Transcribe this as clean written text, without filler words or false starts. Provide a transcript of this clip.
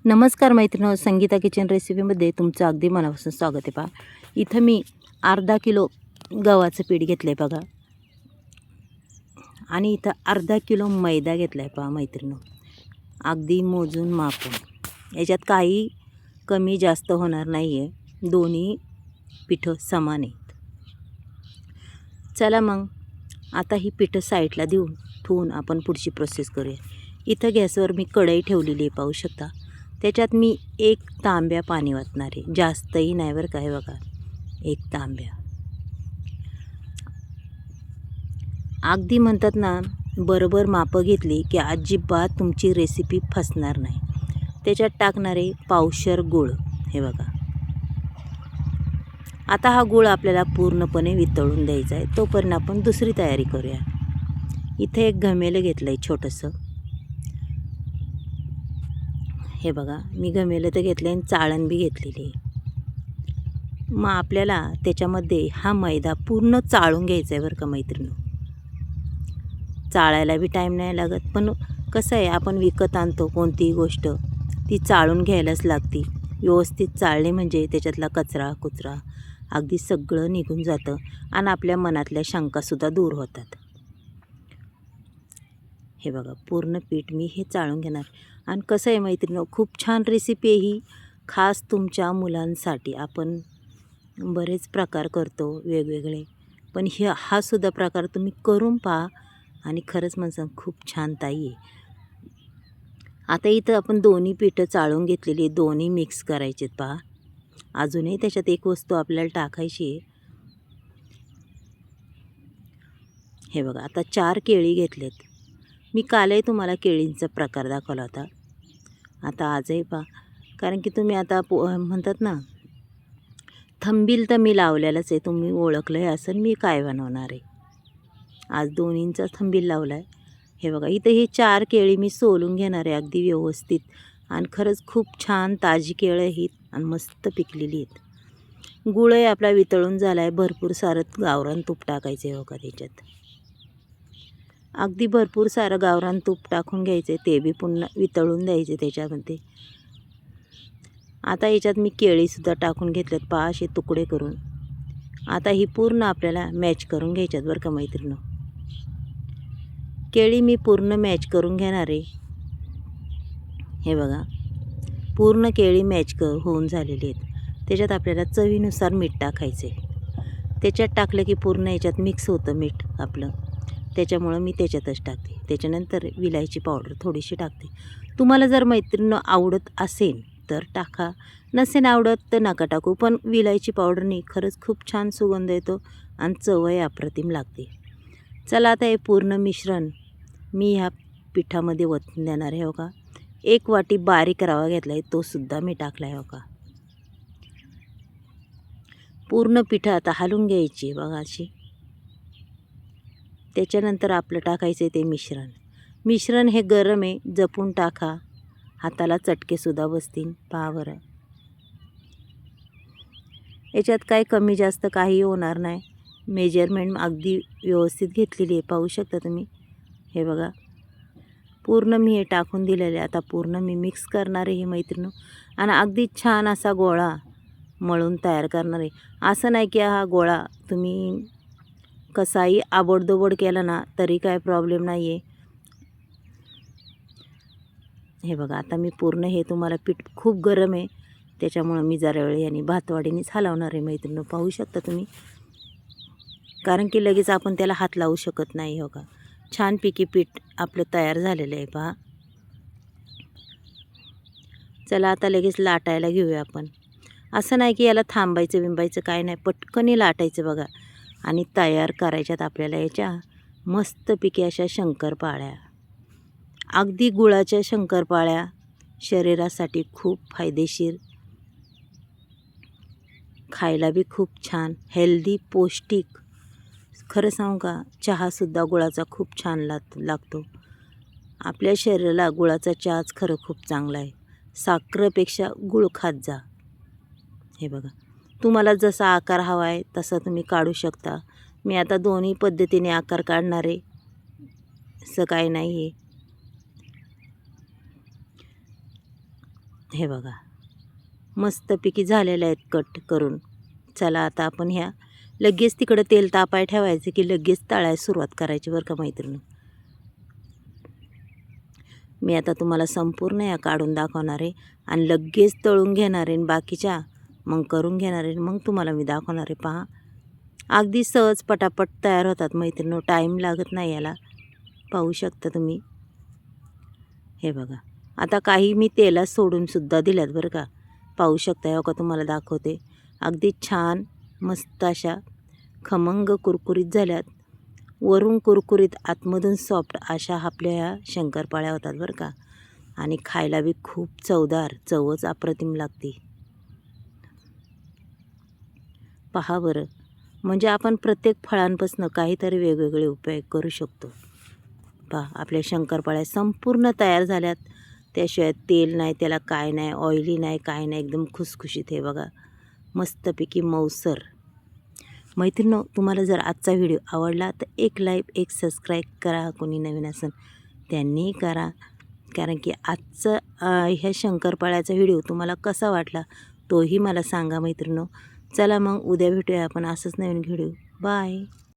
नमस्कार मैत्रिणींनो, संगीता किचन रेसिपीमध्ये तुमचं अगदी मनापासून स्वागत आहे. पहा, इथं मी अर्धा किलो गव्हाचं पीठ घेतलं आहे बघा, आणि इथं अर्धा किलो मैदा घेतला आहे. पहा मैत्रिणींनो, अगदी मोजून मापून. याच्यात काही कमी जास्त होणार नाही आहे, दोन्ही पिठं समान आहेत. चला मग आता ही पिठं साईडला ठेवून आपण पुढची प्रोसेस करूया. इथं गॅसवर मी कढई ठेवलेली आहे, पाहू शकता. त्याच्यात मी 1 तांब्या पाणी ओतणार आहे, जास्तही नाही बरं काय. बघा, 1 तांब्या. अगदी म्हणतात ना, बरोबर मापं घेतली की अजिबात तुमची रेसिपी फसणार नाही. त्याच्यात टाकणार आहे पावशर गूळ. हे बघा, आता हा गूळ आपल्याला पूर्णपणे वितळून द्यायचा आहे. तोपर्यंत आपण दुसरी तयारी करूया. इथे एक घमेलं घेतलं आहे छोटंसं. हे बघा, मी घमेलं तर घेतलं आहे आणि चाळण बी घेतलेली आहे. मग आपल्याला त्याच्यामध्ये हा मैदा पूर्ण चाळून घ्यायचा आहे बरं का मैत्रिणी. चाळायला बी टाईम नाही लागत, पण कसं आहे, आपण विकत आणतो कोणतीही गोष्ट, ती चाळून घ्यायलाच लागते. व्यवस्थित चाळणे म्हणजे त्याच्यातला कचरा कुचरा अगदी सगळं निघून जातं आणि आपल्या मनातल्या शंकासुद्धा दूर होतात. हे बघा, पूर्ण पीठ मी हे चाळून घेणार. आणि कसं आहे मैत्रिणी, खूप छान रेसिपी आहे ही, खास तुमच्या मुलांसाठी. आपण बरेच प्रकार करतो वेगवेगळे, पण हा सुद्धा प्रकार तुम्ही करून पहा आणि खरंच म्हणसान खूप छान ताई आहे. आता इथं आपण दोन्ही पिठं चाळून घेतलेली, दोन्ही मिक्स करायचेत. पहा, अजूनही त्याच्यात एक वस्तू आपल्याला टाकायची आहे. हे बघा, आता 4 केळी घेतलेत मी. कालही तुम्हाला केळींचा प्रकार दाखवला होता, आता आजही पहा. कारण की तुम्ही आता म्हणतात ना, थंबील तर मी लावलेलाच आहे, तुम्ही ओळखलं आहे असं मी काय बनवणार आहे. आज दोन्हींचा थंबील लावला आहे. हे बघा, इथं ही 4 केळी मी सोलून घेणार आहे अगदी व्यवस्थित. आणि खरंच खूप छान ताजी केळं आहेत आणि मस्त पिकलेली आहेत. गुळही आपला वितळून झाला आहे. भरपूर सारं गावरान तूप टाकायचं आहे बघा त्याच्यात. अगदी भरपूर सारं गावरान तूप टाकून घ्यायचे, ते बी पुन्हा वितळून द्यायचे त्याच्यामध्ये. आता याच्यात मी केळीसुद्धा टाकून घेतलेत, पहा, असे तुकडे करून. आता ही पूर्ण आपल्याला मॅच करून घ्यायच्यात बरं का मैत्रिणी. केळी मी पूर्ण मॅच करून घेणार आहे. हे बघा, पूर्ण केळी मॅच होऊन झालेली आहेत. त्याच्यात आपल्याला चवीनुसार मीठ टाकायचं आहे. त्याच्यात टाकलं की पूर्ण याच्यात मिक्स होतं मीठ आपलं, त्याच्यामुळं मी त्याच्यातच टाकते. त्याच्यानंतर विलायची पावडर थोडीशी टाकते. तुम्हाला जर मैत्रिणींनो आवडत असेल तर टाका, नसेल आवडत तर नका टाकू. पण विलायची पावडरनी खरंच खूप छान सुगंध येतो आणि चवही अप्रतिम लागते. चला, आता हे पूर्ण मिश्रण मी ह्या पिठामध्ये ओतून देणार आहे. हो का, 1 वाटी बारीक रवा घेतला आहे, तो सुद्धा मी टाकला आहे. हो का, पूर्ण पिठं आता हलवून घ्यायची बघा अशी. त्याच्यानंतर आपलं टाकायचं आहे ते मिश्रण हे गरम आहे, जपून टाका, हाताला चटकेसुद्धा बसतील. पहा बरं, याच्यात काय कमी जास्त काही होणार नाही. मेजरमेंट अगदी व्यवस्थित घेतलेली आहे, पाहू शकता तुम्ही. हे बघा, पूर्ण मी हे टाकून दिलेले. आता पूर्ण मी मिक्स करणार आहे ही मैत्रिणी, आणि अगदी छान असा गोळा मळून तयार करणार आहे. असं नाही की हा गोळा तुम्ही कसाही आबडदोबड केला ना तरी काय प्रॉब्लेम नाही आहे. हे बघा, आता मी पूर्ण हे, तुम्हाला पीठ खूप गरम आहे त्याच्यामुळं मी जरा वेळ याने भातवाडीनेच हलवणार आहे मैत्रिणी, पाहू शकता तुम्ही. कारण की लगेच आपण त्याला हात लावू शकत नाही. हो का, छानपैकी पीठ आपलं तयार झालेलं आहे. पहा, चला आता लगेच लाटायला घेऊया आपण. असं नाही की याला थांबायचं बिंबायचं काय नाही, पटकनी लाटायचं बघा. आणि तयार करायच्यात आपल्याला याच्या मस्तपैकी अशा शंकरपाळ्या. अगदी गुळाच्या शंकरपाळ्या शरीरासाठी खूप फायदेशीर, खायला बी खूप छान, हेल्दी, पौष्टिक. खरं सांगू का, चहासुद्धा गुळाचा खूप छान लागतो. आपल्या शरीराला गुळाचा चहाच खरं खूप चांगला आहे. साखरेपेक्षा गुळ खात जा. हे बघा, तुम्हाला जसा आकार हवा आहे तसा तुम्ही काढू शकता. मी आता दोन्ही पद्धतीने आकार काढणार आहे, असं काही नाही आहे. हे बघा मस्तपैकी झालेल्या आहेत कट करून. चला आता आपण ह्या लगेच तिकडं तेल तापाय ठेवायचं की लगेच तळायला सुरुवात करायची बरं का मैत्रिणी. मी आता तुम्हाला संपूर्ण या काढून दाखवणार आहे आणि लगेच तळून घेणार आहे, बाकीच्या मग करून घेणार आहे, मग तुम्हाला मी दाखवणार आहे. पहा अगदी सहज पटापट तयार होतात मैत्रिणी, टाईम लागत नाही याला. पाहू शकता तुम्ही. हे बघा आता काही मी तेलात सोडूनसुद्धा दिल्यात बरं का. पाहू शकता हो का, तुम्हाला दाखवते. अगदी छान मस्त अशा खमंग कुरकुरीत झाल्यात. वरून कुरकुरीत आतमधून सॉफ्ट अशा आपल्या ह्या शंकरपाळ्या होतात बरं का. आणि खायला बी खूप चवदार, चवच अप्रतिम लागते. पहा बरं, म्हणजे आपण प्रत्येक फळांपासून काहीतरी वेगवेगळे उपयोग करू शकतो. पहा आपल्या शंकरपाळ्या संपूर्ण तयार झाल्यात. त्याशिवाय तेल नाही, त्याला काय नाही, ऑइली नाही, काय नाही, एकदम खुसखुशीत. हे बघा मस्तपैकी मऊसर. मैत्रिणींनो, तुम्हाला जर आजचा व्हिडिओ आवडला तर एक लाईक, एक सबस्क्राईब करा. कोणी नवीन असेल त्यांनीही करा, कारण की आजचं ह्या शंकरपाळ्याचा व्हिडिओ तुम्हाला कसा वाटला तोही मला सांगा मैत्रिणींनो. चला मग उद्या भेटूया आपण असंच नवीन व्हिडिओ. बाय.